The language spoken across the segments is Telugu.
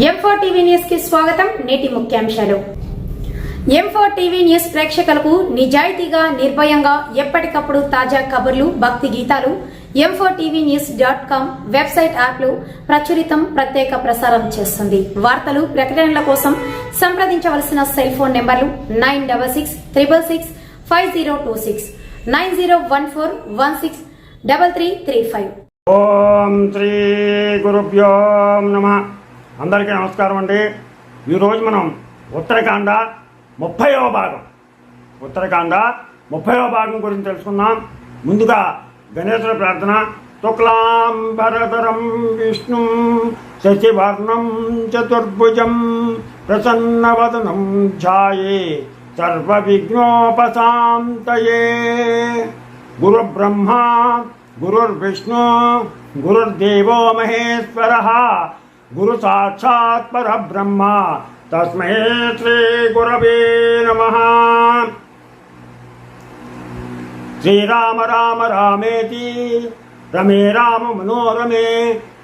M4 టీవీ న్యూస్ కి స్వాగతం. నేటి ముఖ్యాంశాలు. M4 టీవీ న్యూస్ ప్రేక్షకులకు నిజాయితీగా, నిర్భయంగా ఎప్పటికప్పుడు తాజా కబుర్లు, భక్తి గీతాలు m4tvnews.com వెబ్సైట్ యాప్లో ప్రచురితం, ప్రత్యేక ప్రసారం చేస్తుంది. వార్తలు, ప్రకటనల కోసం సంప్రదించవలసిన సెల్ ఫోన్ నెంబర్లు 9666665026 9014163335. ఓం శ్రీ గురుభ్యో నమః. అందరికీ నమస్కారం అండి. ఈరోజు మనం ఉత్తరాఖండ 30వ భాగం గురించి తెలుసుకుందాం. ముందుగా గణేశుల ప్రార్థన. శుక్లాంబరధరం విష్ణు శశివర్ణం చతుర్భుజం ప్రసన్నవదనం ధ్యాయే సర్వ విఘ్నోపశాంతయే. గురుబ్రహ్మ గురుర్విష్ణు గురుర్దేవో మహేశ్వరః గురు సాక్షాత్ పరబ్రహ్మ తస్మై శ్రీ గురవే నమః. శ్రీరామ రామ రామేతి రమే రామ మనోరమే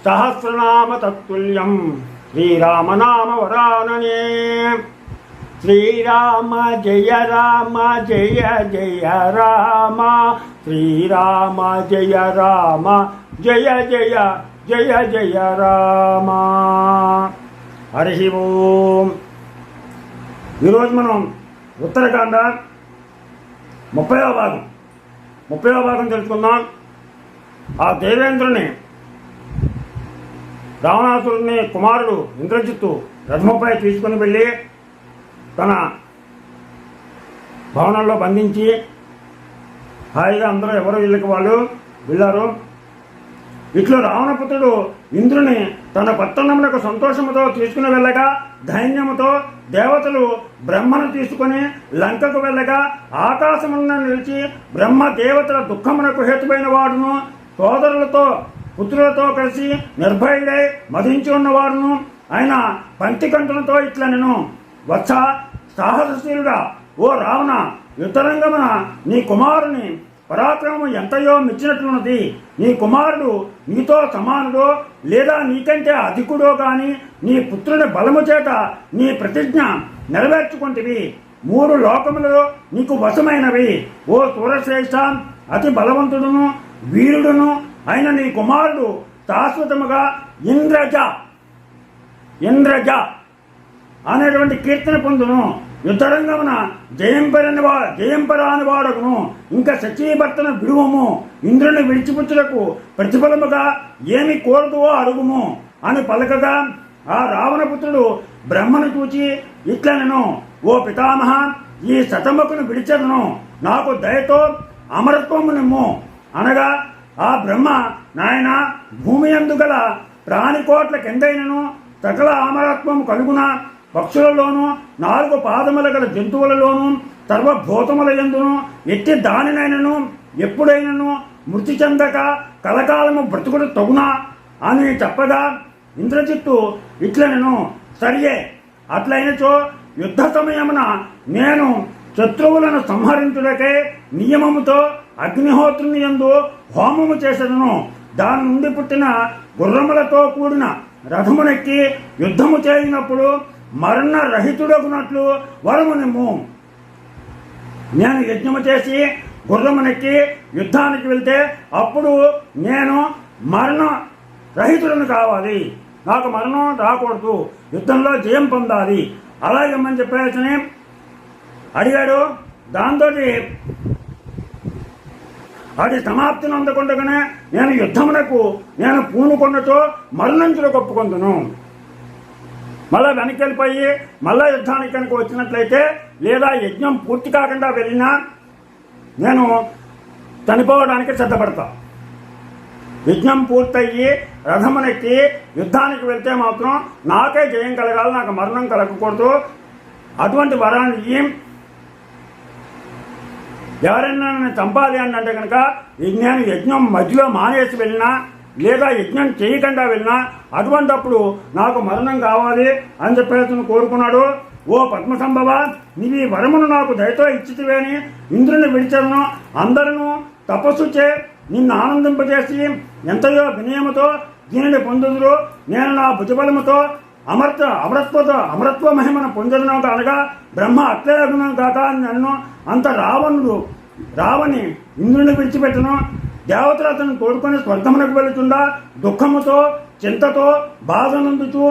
సహస్రనామ తత్తుల్యం శ్రీరామ నామ వరాననే. శ్రీరామ జయ రామ జయ జయ రామ శ్రీరామ జయ రామ జయ జయ జయ జయ రామ. హరి ఓం. ఈరోజు మనం ఉత్తరాఖండ 30వ భాగం తెలుసుకుందాం. ఆ దేవేంద్రుని, రావణాసురుని కుమారుడు ఇంద్రజిత్తు రథముపై తీసుకుని వెళ్ళి తన భవనంలో బంధించి హాయిగా అందరూ ఎవరు వీళ్ళకి వాళ్ళు వెళ్ళారు. ఇట్లా రావణపుత్రుడు ఇంద్రుని తన పట్టణములకు సంతోషముతో తీసుకుని వెళ్ళగా, ధైన్యముతో దేవతలు బ్రహ్మను తీసుకుని లంకకు వెళ్ళగా, ఆకాశమున నిలిచి బ్రహ్మ దేవతల దుఃఖమునకు హేతువైన వాడును, సోదరులతో పుత్రులతో కలిసి నిర్భయుడై మదించి ఉన్నవాడును ఆయన పంక్తికంఠులతో ఇట్లా నేను వత్స సాహసశీలుడా, ఓ రావణ, యుద్ధరంగమున నీ కుమారుని పరాక్రమము ఎంతయో మెచ్చినట్లున్నది. నీ కుమారుడు నీతో సమానుడో లేదా నీకంటే అధికుడో గాని నీ పుత్రుని బలము చేత నీ ప్రతిజ్ఞ నెరవేర్చుకుంటివి. 3 లోకములలో నీకు వశమైనవి. ఓ సూరశ్రేష్ఠ, అతి బలవంతుడును వీరుడును అయిన నీ కుమారుడు శాశ్వతముగా ఇంద్రజ అనేటువంటి కీర్తన పొందును. యుద్ధరంగమున జయంపరాని వాడకును. ఇంకా శచీభర్తన విడువము. ఇంద్రుని విడిచిపుచ్చులకు ప్రతిఫలముగా ఏమి కోరదువో అడుగుము అని పలకగా, ఆ రావణపుత్రుడు బ్రహ్మను చూచి ఇట్లనెను, ఓ పితామహ, ఈ శతముఖును విడిచెదను, నాకు దయతో అమరత్వము నిమ్ము అనగా, ఆ బ్రహ్మ, నాయన, భూమి యందు గల ప్రాణికోట్ల కిందైనను సకల అమరత్వము కలుగున, పక్షులలోను 4 పాదముల గల జంతువులలోను సర్వభూతముల యందును ఎట్టి దానినైనను ఎప్పుడైనను మృతి చెందక కలకాలము బ్రతుకుడు తగునా అని చెప్పగా, ఇంద్రజిత్తు ఇట్లనెను, సరియే, అట్లయినచో యుద్ధ సమయమున నేను శత్రువులను సంహరించుటకే నియమముతో అగ్నిహోత్రుని యందు హోమము చేసేదను. దాని నుండి పుట్టిన గుర్రములతో కూడిన రథమునెక్కి యుద్ధము చేసినప్పుడు మరణరహితుడగునట్లు వరము నిమ్ము. నేను యజ్ఞము చేసి గుర్రమునెక్కి యుద్ధానికి వెళ్తే అప్పుడు నేను మరణరహితుడను కావాలి. నాకు మరణం రాకూడదు, యుద్ధంలో జయం పొందాలి. అలాగేమని చెప్పేసి అడిగాడు. దాంతో అది సమాప్తిని అందకుండగానే నేను యుద్ధమునకు నేను పూనుకొన్నతో మరణించులకు ఒప్పుకొందును. మళ్ళా వెనక్కి వెళ్ళిపోయి మళ్ళా యుద్ధానికి కనుక వచ్చినట్లయితే, లేదా యజ్ఞం పూర్తి కాకుండా వెళ్ళినా నేను చనిపోవడానికి సిద్ధపడతా. యజ్ఞం పూర్తయ్యి రథమునెక్కి యుద్ధానికి వెళ్తే మాత్రం నాకే జయం కలగాలి, నాకు మరణం కలగకూడదు. అటువంటి వరాన్ని ఎవరైనా నన్ను చంపాలి అని అంటే కనుక నేను యజ్ఞం మధ్యలో మానేసి వెళ్ళినా లేదా యజ్ఞం చేయకుండా వెళ్ళినా అటువంటప్పుడు నాకు మరణం కావాలి అని చెప్పేసి కోరుకున్నాడు. ఓ పద్మసంభవ, నీవి వరమును నాకు దయతో ఇచ్చితివేని ఇంద్రుని విడిచెదను. అందరూ తపస్సు చే నిన్ను ఆనందింపజేసి ఎంతయో వినయముతో దీనిని పొందుదురు. నేను నా భుజబలముతో అమరత్వ మహిమను పొందదును అనగా బ్రహ్మ అట్లేగును కాక అని నన్ను అంత రావణి ఇంద్రుని విడిచిపెట్టను. దేవతలు అతను తోడుకొని స్వర్గమునకు వెళుతుండా దుఃఖముతో చింతతో బాధనందుతూ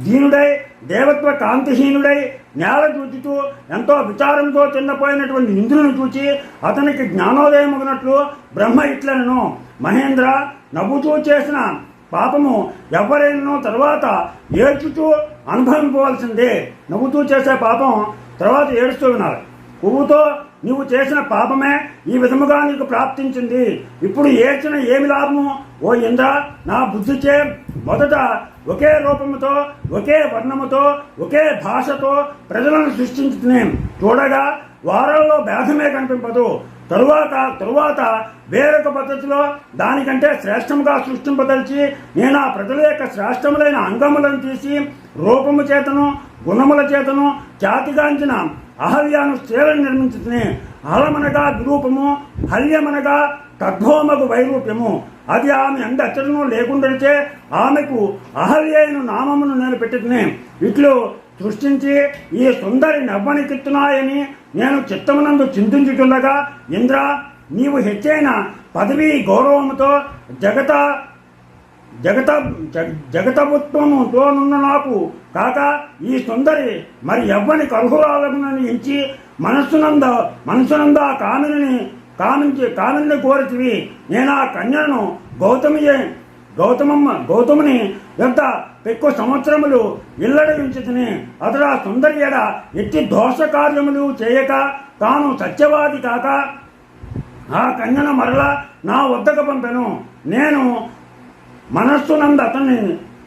దీనుడై దేవత్వ కాంతిహీనుడై నేల చూచుతూ ఎంతో విచారంతో చిన్నపోయినటువంటి ఇంద్రుని చూచి అతనికి జ్ఞానోదయమగినట్లు బ్రహ్మ ఇట్లనను, మహేంద్ర, నవ్వుతూ చేసిన పాపము ఎవరైనా తర్వాత ఏడ్చుతూ అనుభవించవలసిందే. నవ్వుతూ చేసే పాపం తర్వాత ఏడుస్తూ వినాలి. పువ్వుతో నీవు చేసిన పాపమే ఈ విధముగా నీకు ప్రాప్తించింది. ఇప్పుడు ఏడ్చిన ఏమి లాభము? ఓ ఇంద్ర, నా బుద్ధిచే మొదట ఒకే రూపముతో, ఒకే వర్ణముతో, ఒకే భాషతో ప్రజలను సృష్టించుతున్నాం. చూడగా వారాల్లో భేదమే కనిపింపదు. తరువాత వేరొక పద్ధతిలో దానికంటే శ్రేష్టముగా సృష్టింపదలిచి నేను ఆ ప్రజల యొక్క శ్రేష్టములైన అంగములను తీసి రూపము చేతను గుణముల చేతను జాతిగాంచిన అహల్యాను స్త్రీలను నిర్మించుతుని. అహలమనగా విరూపము, హల్యమనగా తద్భోమకు వైరూప్యము. అది ఆమె అచ్చటను లేకుండాచే ఆమెకు అహల్యను నామమును నేను పెట్టుకుని ఇట్లు సృష్టించి ఈ సుందరి నవ్వనికెత్తున్నాయని నేను చిత్తమునందు చింతించుచుండగా, ఇంద్ర, నీవు హెచ్చైన పదవీ గౌరవముతో జగతభుత్వముతోనున్న నాకు కాక ఈ సుందరి మరి ఎవ్వని కరుహురాలమునని ఎంచి మనసునంద కామిని కోరితివి. నేను ఆ కన్యను గౌతముని యొక్క ఎక్కువ సంవత్సరములు ఇల్లడి ఉంచుతుని అతడు ఆ సుందరి ఎడ ఎట్టి దోష కార్యములు చేయక తాను సత్యవాది కాక ఆ కన్యను మరలా నా వద్దకు పంపెను. నేను మనస్సునందు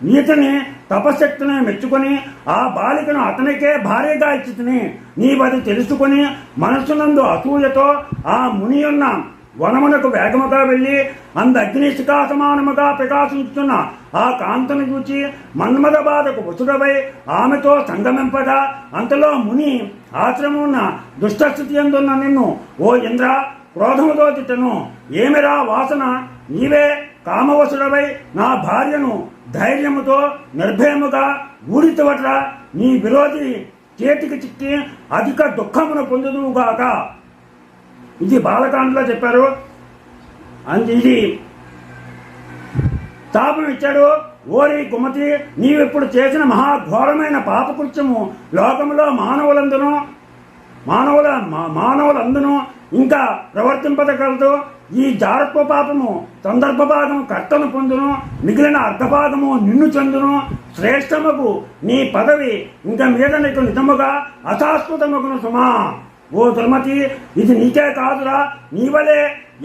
నీతిని తపశక్తిని మెచ్చుకొని ఆ బాలికను అతనికే భార్యగా ఇచ్చితిని. నీవది తెలుసుకొని మనస్సునందు అసూయతో ఆ ముని ఉన్న వనమునకు వేగముగా వెళ్లి అగ్నిశిఖా సమానముగా ప్రకాశించుతున్న ఆ కాంతను చూచి మన్మథ బాధకు వసుడవై ఆమెతో సంగమింపగా అంతలో ముని ఆశ్రమున్న దుష్టస్థితి అందున్న నిన్ను, ఓ ఇంద్ర, క్రోధముతో తిట్టను. ఏమిరా వాసన, నీవే కామవసుడవై నా భార్యను ధైర్యముతో నిర్భయముగా ఊడితవట్రా. నీ విరోధి చేతికి చిక్కి అధిక దుఃఖమును పొందుదువుగాక. ఇది బాలకాండలో చెప్పారు. ఇది తాపం ఇచ్చాడు. ఓరి కుమతి, నీవిప్పుడు చేసిన మహాఘోరమైన పాపకృత్యము లోకములో మానవులందును ఇంకా ప్రవర్తింపదగలదు. ఈ జారత్వ పాపము సందర్భభాగము కర్తను పొందును, మిగిలిన అర్ధభాగము నిన్ను చెందును. శ్రేష్టముకు నీ పదవి ఇంక మీద నీకు నిజముగా అశాశ్వతముగును సుమా. ఓ దుర్మతి, ఇది నీకే కాదురా, నీవలే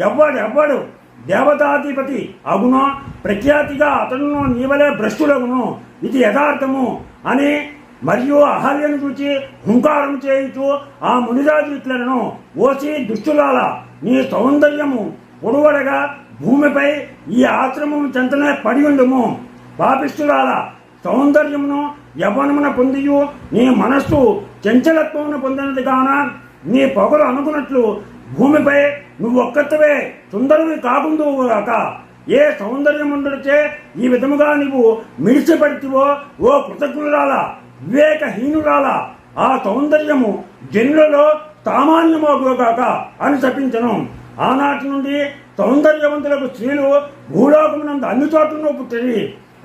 ఎవ్వడు దేవతాధిపతి అగునో ప్రఖ్యాతిగా అతను నీవలే భ్రష్టులగును. ఇది యథార్థము అని మరియు అహల్యను చూచి హుంకారం చేయుచు ఆ మునిరాజు ఇట్లను, ఓసి దుష్టులాల, నీ సౌందర్యము పొడువడగా భూమిపై ఈ ఆశ్రమం చెంతనే పడి ఉండుము. పాపిష్టులాల, సౌందర్యమును యవ్వనమున పొందియు నీ మనస్సు చంచలత్వమును పొందినది కాన నీ పొగలు అనుకున్నట్లు భూమిపై నువ్వొక్కతవే సుందరువి కాకుందుగాక. ఏ సౌందర్యముండుచే ఈ విధముగా నీవు మిడిచిపడితివో ఓ కృతజ్ఞురాల, వివేకహీనురాల, ఆ సౌందర్యము జనులలో సామాన్యమోగాక అని శపించను. ఆనాటి నుండి సౌందర్యవంతులకు స్త్రీలు భూలోకమునందు అన్ని చోట్లను పుట్టిరి.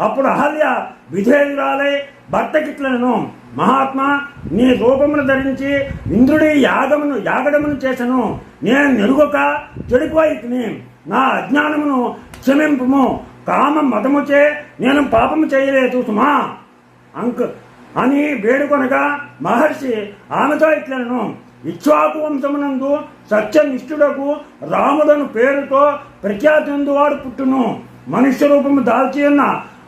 అప్పుడు అహల్య విధేయురాలై భర్తకిట్లను, మహాత్మా, నీ రూపమును ధరించి ఇంద్రుడి యాగడమును చేసను. నేను నెరుగక చెడిపోయితిని. నా అజ్ఞానమును క్షమింపుము. కామ మతముచే నేను పాపము చేయలేదు సుమా అని వేడుకొనగా మహర్షి ఆమెతో ఇట్లను, ఇక్ష్వాకు వంశమునందు సత్యనిష్ఠుడకు రాముడను పేరుతో ప్రఖ్యాతిందువాడు పుట్టును. మనుష్య రూపము దాల్చి ఉన్న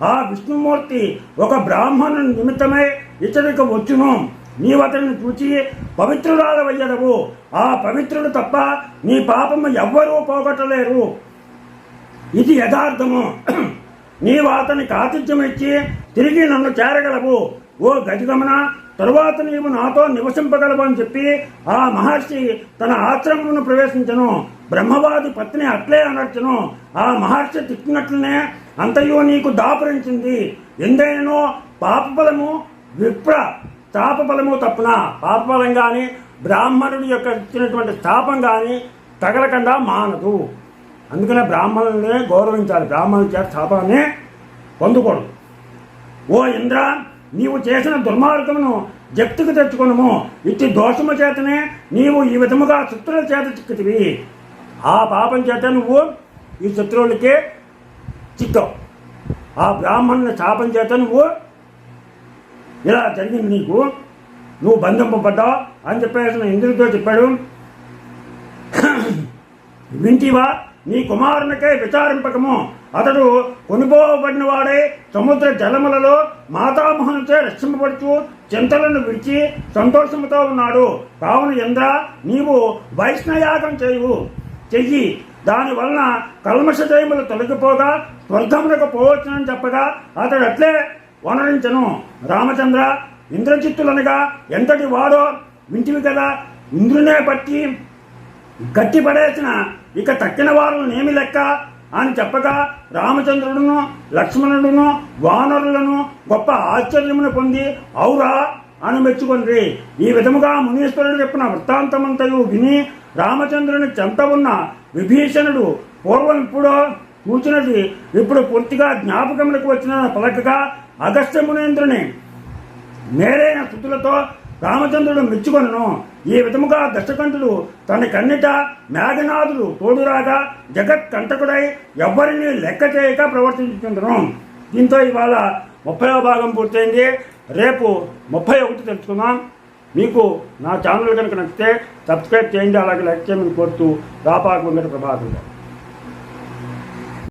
ఆ విష్ణుమూర్తి ఒక బ్రాహ్మణుని నిమిత్తమై ఇతడికి వచ్చును. నీవతడిని చూచి పవిత్రురాలవయ్యడవు. ఆ పవిత్రుడు తప్ప నీ పాపము ఎవ్వరూ పోగొట్టలేరు. ఇది యథార్థము. నీవు అతనికి ఆతిథ్యం ఇచ్చి తిరిగి నన్ను చేరగలవు. ఓ గజగమన, తరువాత నీవు నాతో నివసింపగలవు అని చెప్పి ఆ మహర్షి తన ఆశ్రమమును ప్రవేశించను. బ్రహ్మవాది పత్ని అట్లే అనర్చను. ఆ మహర్షి తిట్టినట్లనే అంతయో నీకు దాపురించింది. ఎందైనో పాపఫలము విప్ర తాపఫలము తప్పున పాపఫలం కానీ బ్రాహ్మణుడి యొక్క ఇచ్చినటువంటి తాపం కానీ తగలకుండా మానదు. అందుకనే బ్రాహ్మణులనే గౌరవించాలి, బ్రాహ్మణుల చేత తాపాన్ని పొందకూడదు. ఓ ఇంద్ర, నీవు చేసిన దుర్మార్గమును జప్తుకు తెచ్చుకునము. ఇట్టి దోషము చేతనే నీవు ఈ విధముగా శత్రువుల చేత చిక్కుతివి. ఆ పాపం చేత నువ్వు ఈ శత్రువులకి చిక్కావు. ఆ బ్రాహ్మణుల శాపం చేత నువ్వు ఇలా జరిగింది, నీకు నువ్వు బంధింపబడ్డావు అని చెప్పేసి ఇంద్రుడితో చెప్పాడు. వింటివా, నీ కుమారునికై విచారింపకము. అతడు కొనుపోబడిన వాడే సముద్ర జలములలో మాతామహునిచే రక్షింపబడుచు చింతలను విడిచి సంతోషముతో ఉన్నాడు. కావున ఇంద్ర, నీవు వైష్ణయాగం చెయ్యి. దాని వలన కల్మష జయములు తొలగిపోగా స్వర్గమునకు పోవచ్చునని చెప్పగా అతడు అట్లే వనరించను. రామచంద్ర, ఇంద్రజిత్తులనగా ఎంతటి వాడో వింటివి కదా. ఇంద్రునే పట్టి గట్టి పడేసిన ఇక తక్కిన వారులనేమి లెక్క అని చెప్పగా రామచంద్రుడును లక్ష్మణుడును వానరులను గొప్ప ఆశ్చర్యమును పొంది ఔరా అని మెచ్చుకొండ్రి. ఈ విధముగా మునీశ్వరుడు చెప్పిన వృత్తాంతమంతయు విని రామచంద్రుని చెంత ఉన్న విభీషణుడు పూర్వం ఇప్పుడో కూర్చున్నది ఇప్పుడు పూర్తిగా జ్ఞాపకములకు వచ్చిన పలకగా అగస్త్య మునీంద్రుని మేలైన స్థుతులతో రామచంద్రుడు మెచ్చుకొనను. ఈ విధముగా దశకంఠుడు తన కన్నిట మేఘనాథుడు తోడురాగా జగత్ కంటకుడై ఎవ్వరిని లెక్క చేయక ప్రవర్తించుకుంటున్నాం. దీంతో ఇవాళ 30వ భాగం పూర్తయింది. రేపు 31 తెలుసుకుందాం. మీకు నా ఛానల్ కనుక నచ్చితే సబ్స్క్రైబ్ చేయండి, అలాగే లైక్ చేయమని కోరుతూ రాపాకు వెంకట ప్రభాకర్.